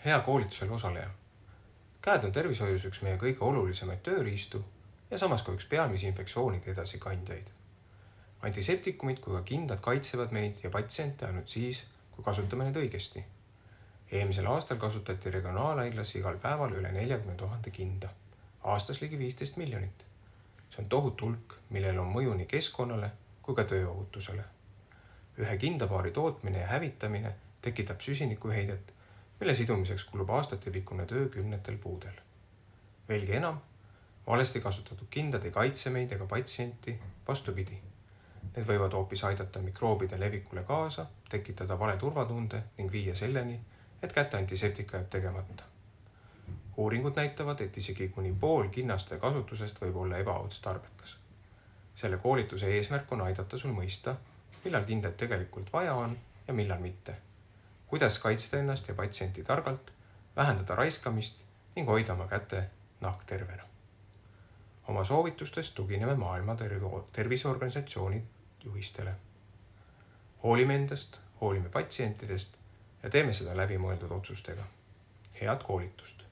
Hea koolitusel osaleja. Käed on tervishoius üks meie kõige olulisemaid tööriistu ja samas ka üks peamisi infektsioonide edasikandjaid. Antiseptikumid kui ka kindad kaitsevad meid ja patsiente ainult siis, kui kasutame neid õigesti. Eelmisel aastal kasutati regionaalhaiglas igal päeval üle 40 000 kinda, aastas ligi 15 miljonit. See on tohutu hulk, millel on mõju nii keskkonnale kui ka tööohutusele. Ühe kindapaari tootmine ja hävitamine tekitab süsinikuheidet, mille sidumiseks kulub aastatepikkune töö 10 puudel. Veelgi enam, valesti kasutatud kindad ei kaitse meid ega patsienti, vastupidi. Need võivad hoopis aidata mikroobide levikule kaasa, tekitada vale turvatunde ning viia selleni, et käte antiseptika jääb tegemata. Uuringud näitavad, et isegi kuni pool kinnaste kasutusest võib olla ebaotstarbekas. Selle koolituse eesmärk on aidata sul mõista, millal kindaid tegelikult vaja on ja millal mitte. Kuidas kaitsta ennast ja patsienti targalt, vähendada raiskamist ning hoida oma käte nahk tervena. Oma soovitustes tugineme Maailma Terviseorganisatsiooni juhistele. Hoolime endast, hoolime patsientidest ja teeme seda läbimõeldud otsustega. Head koolitust!